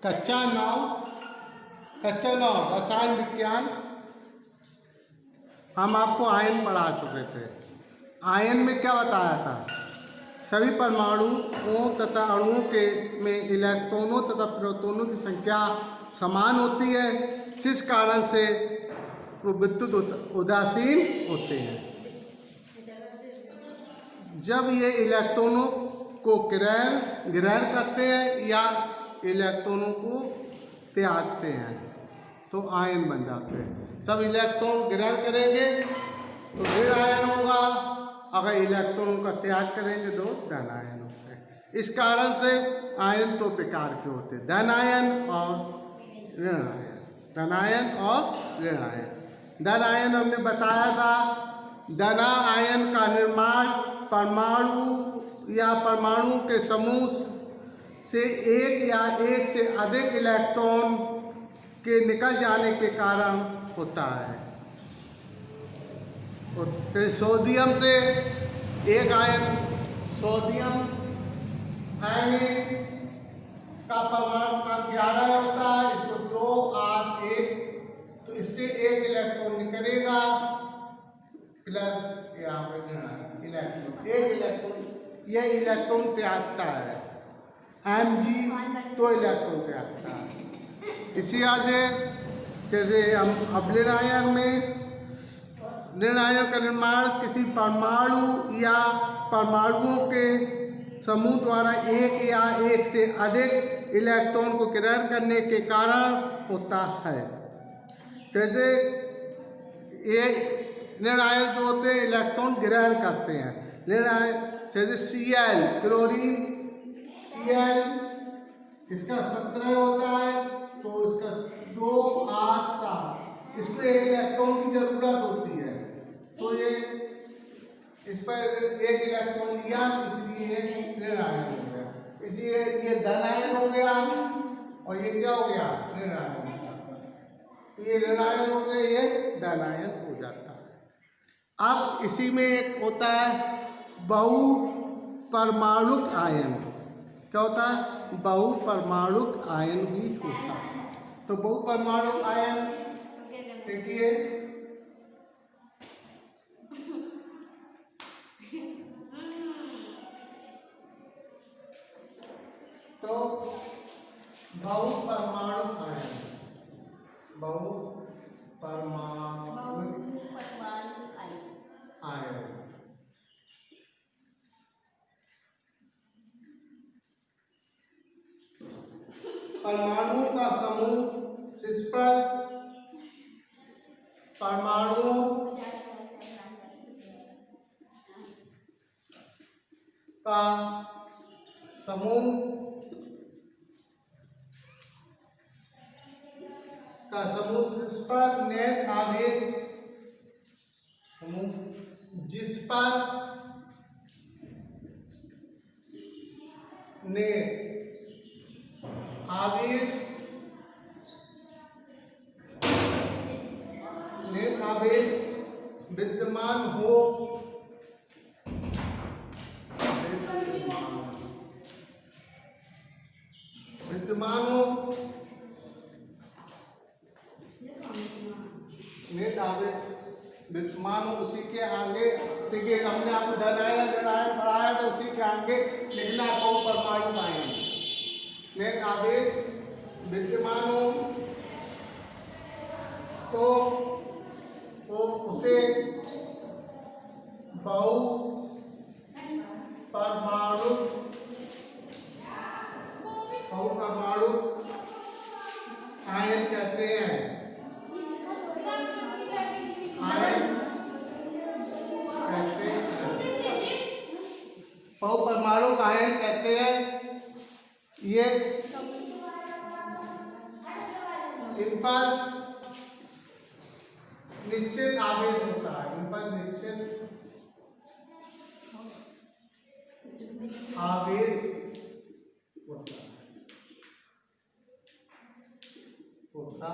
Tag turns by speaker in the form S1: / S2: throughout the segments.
S1: कच्चा नौ रसायन विज्ञान हम आपको आयन पढ़ा चुके थे। आयन में क्या बताया था? सभी परमाणुओं तथा अणुओं के में इलेक्ट्रॉनों तथा प्रोटॉनों की संख्या समान होती है, जिस कारण से वो विद्युत उदासीन होते हैं। जब ये इलेक्ट्रॉनों को ग्रहण करते हैं या इलेक्ट्रॉनों को त्यागते हैं तो आयन बन जाते हैं। सब इलेक्ट्रॉन ग्रहण करेंगे तो ऋण आयन होगा, अगर इलेक्ट्रॉनों का त्याग करेंगे तो धन आयन होते हैं। इस कारण से आयन दो प्रकार के होते हैं, धन आयन और ऋण आयन। धन आयन और ऋण आयन। धन आयन हमने बताया था, धन आयन का निर्माण परमाणु या परमाणु के समूह से एक या एक से अधिक इलेक्ट्रॉन के निकल जाने के कारण होता है। सोडियम से एक आयन, सोडियम आयन का परमाणु का 11 होता है, इसको 2 8 1, तो इससे एक इलेक्ट्रॉन निकलेगा प्लस यहाँ पे इलेक्ट्रॉन, एक इलेक्ट्रॉन, यह इलेक्ट्रॉन त्यागता है Mg, तो इलेक्ट्रॉन त्यागता है। इसी आगे जैसे हम अब ऋण आयन में, ऋण आयन का निर्माण किसी परमाणु या परमाणुओं के समूह द्वारा एक या एक से अधिक इलेक्ट्रॉन को ग्रहण करने के कारण होता है। जैसे ये ऋण आयन जो होते हैं इलेक्ट्रॉन ग्रहण करते हैं। ऋण आयन जैसे Cl, क्लोरीन, Cl इसका 17 होता है, तो इसका 2 8 7, इसको एक इलेक्ट्रॉन की जरूरत होती है, तो ये इस पर एक इलेक्ट्रॉन लिया, इसलिए ऋण आयन हो गया। इसलिए ये धन आयन हो गया और ये क्या हो गया? ऋण आयन हो गया। तो ये ऋण आयन हो गया, ये धन आयन हो जाता है। अब इसी में एक होता है बहुपरमाणुक आयन। क्या होता है? बहुपरमाणुक आयन भी होता है। तो बहुपरमाणुक आयन देखिए, तो बहुपरमाणुक आयन, बहुपरमाणुक आयन परमाणु का समूह जिस पर परमाणुओं का समूह जिस पर नेट आवेश, समूह जिस पर नेट आवेश विद्यमान हो, नेट आवेश विद्यमान हो, उसी के आगे से हमने आपको धन आयन ऋण आयन पढ़ाया, तो उसी के आगे लिखना बहुपरमाणुक आयन। नेट आवेश विद्यमान हो तो उसे बहुपरमाणुक आयन कहते हैं। बहुपरमाणुक आयन कहते हैं। ये इन पर निश्चित आवेश होता है, इन पर निश्चित आवेश होता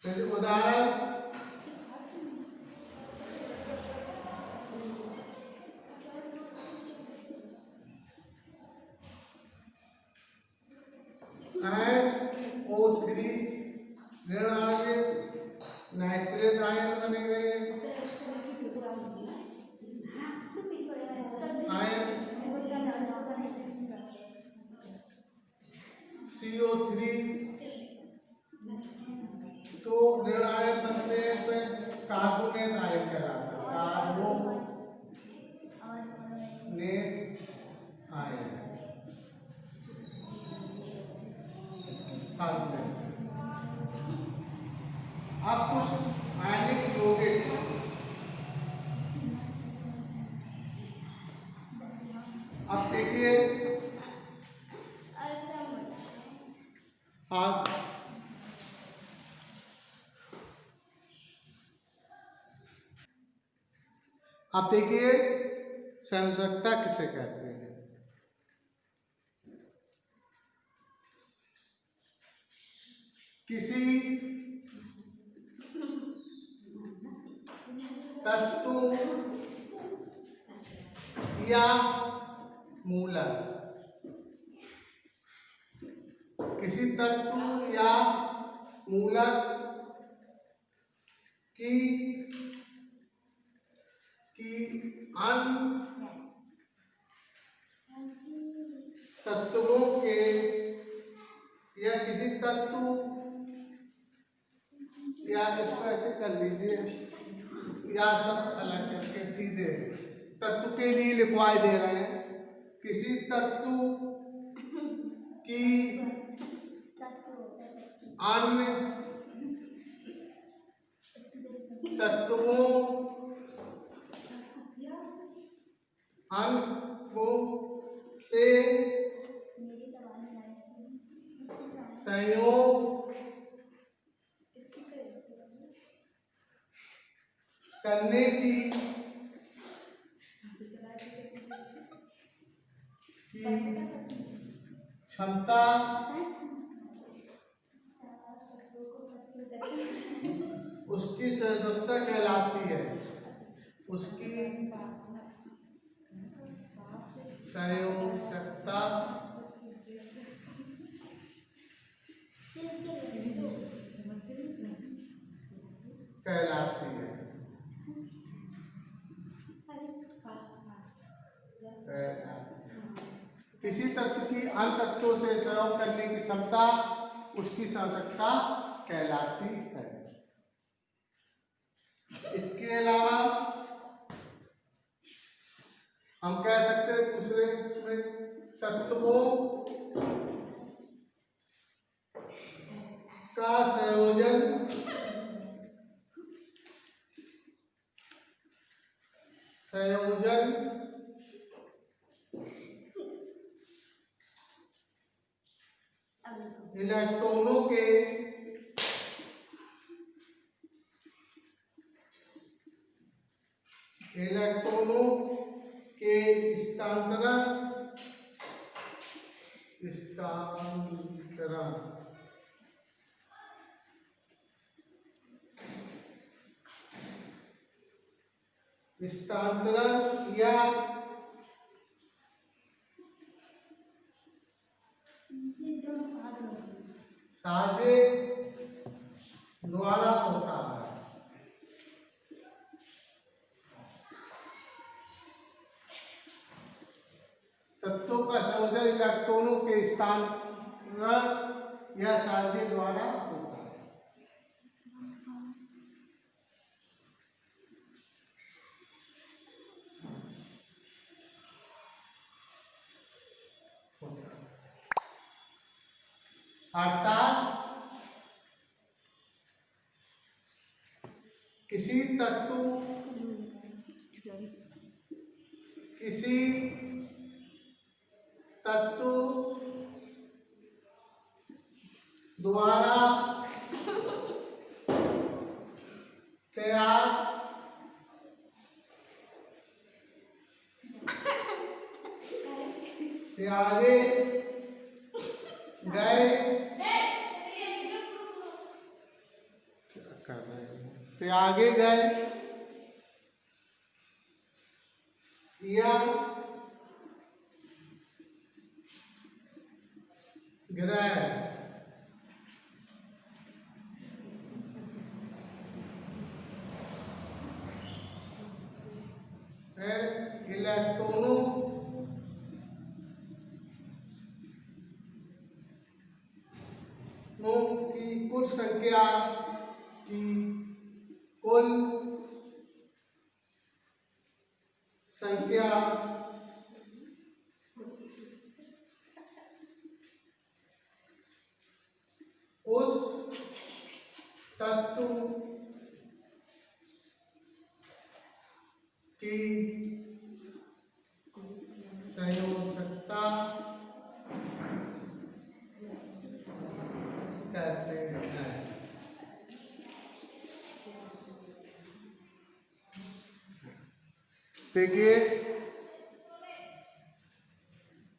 S1: जैसे उदाहरण खाते हैं। अब कुछ आयनिक यौगिक अब देखिए, हाँ अब देखिए संयोजकता किसे कहते हैं। किसी तत्व या मूलक, किसी तत्व या मूलक की अन्य तत्वों के या किसी तत्व या इसको ऐसे कर लीजिए या सब अलग करके सीधे तत्व के लिए लिखवाई दे रहे हैं। किसी तत्व की अन्य तत्वों से संयोग करने की क्षमता उसकी संयोजकता कहलाती है। उसकी संयोजकता कहलाती है। किसी तत्व की अन्य तत्वों से संयोग करने की क्षमता उसकी संयोजकता कहलाती है। इसके अलावा हम कह सकते हैं दूसरे में तत्वों का संयोजन इलेक्ट्रॉनों के स्थानांतरण या साझे द्वारा होता है। तत्वों का संयोजन इलेक्ट्रॉनों के स्थानांतरण या साझे द्वारा होता है। अर्थात किसी तत्व द्वारा तैयार त्यागे गए या ग्रह इलेक्ट्रॉनों की कुल संख्या उस तत्व की संयोजकता कहते हैं। देखिए,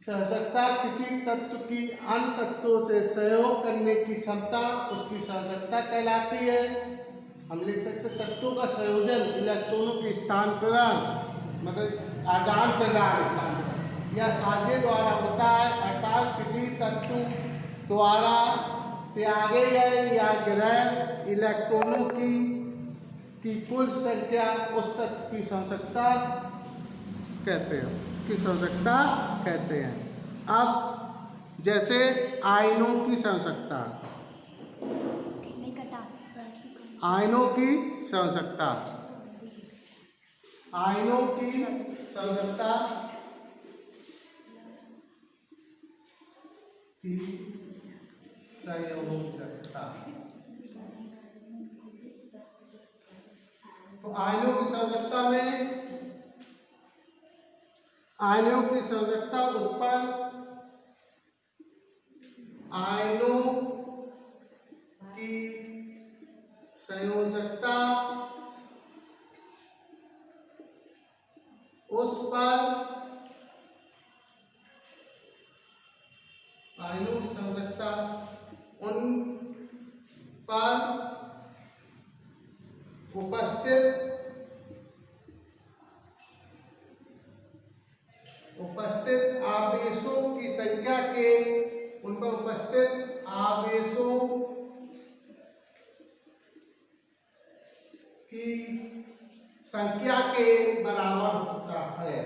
S1: संयोजकता किसी तत्व की अन्य तत्वों से सहयोग करने की क्षमता उसकी संयोजकता कहलाती है। हम लिख सकते तत्वों का संयोजन, इलेक्ट्रॉनों के स्थानांतरण, मतलब आदान प्रदान या साझे द्वारा होता है, अर्थात किसी तत्व द्वारा त्यागे गए या ग्रहण इलेक्ट्रॉनों की कुल संख्या उस तत्व की संयोजकता कहते हैं, की संयोजकता कहते हैं। अब जैसे आयनों की संयोजकता, आयनों की संयोजकता, आयनों की संयोजकता की संयोजकता, तो आयनों की संयोजकता में आयनों की संयोजकता उत्पन्न आयनों की संयोजकता उस पर आयनों की संयोजकता उन पर उपस्थित आवेशों की संख्या के, उन पर उपस्थित आवेशों की संख्या के बराबर होता है,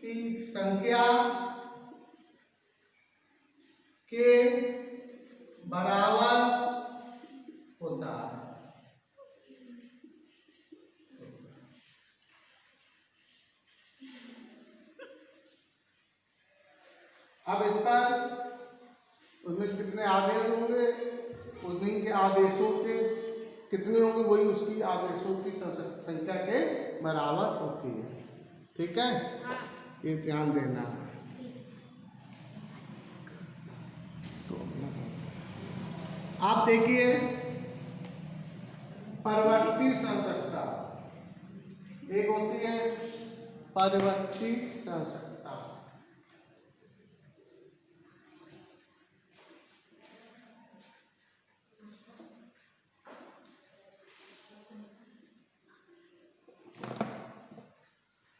S1: की संख्या के बराबर होता है। अब इस पर उनमें कितने आवेश होंगे, उन्हीं के आवेशों के कितने होंगे, वही उसकी आवेशों की संख्या के बराबर होती है। ठीक है, ये ध्यान देना है। तो आप देखिए, परिवर्ती संयोजकता एक होती है, परिवर्ती संयोजकता।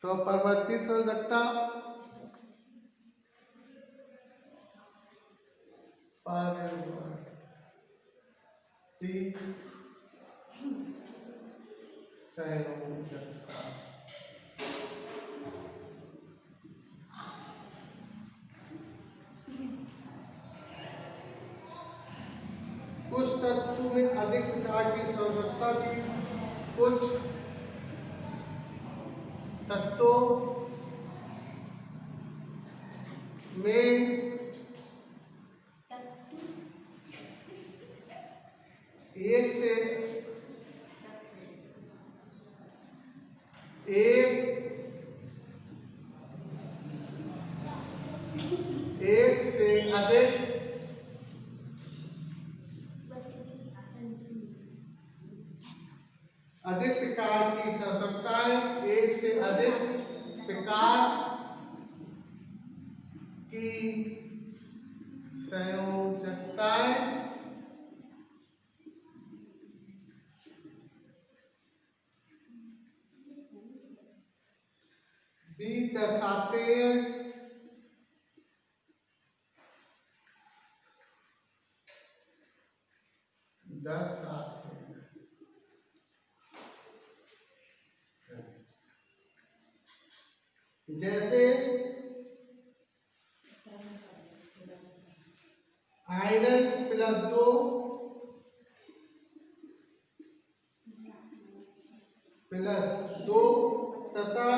S1: तो परिवर्तित संयोजकता, परिवर्तित संयोजकता कुछ तत्व में अधिक प्रकार की संयोजकता भी कुछ तत्वों में एक से अधिक प्रकार की संयोजकताएं, एक से अधिक प्रकार की संयोजकताएं भी दर्शाते हैं। जैसे आयरन +2 +2 तथा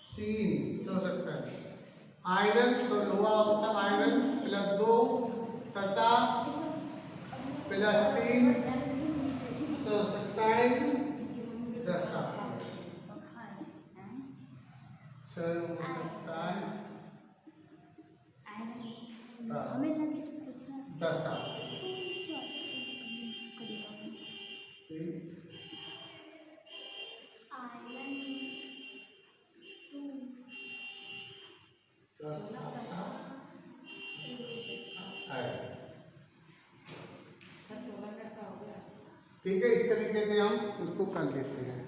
S1: 3 हो सकता है। आयरन तो लोहा होता है, आयरन +2 तथा प्लस 3 17 दशा 17 दशा ठीक है, इस तरीके से हम इसको कर लेते हैं।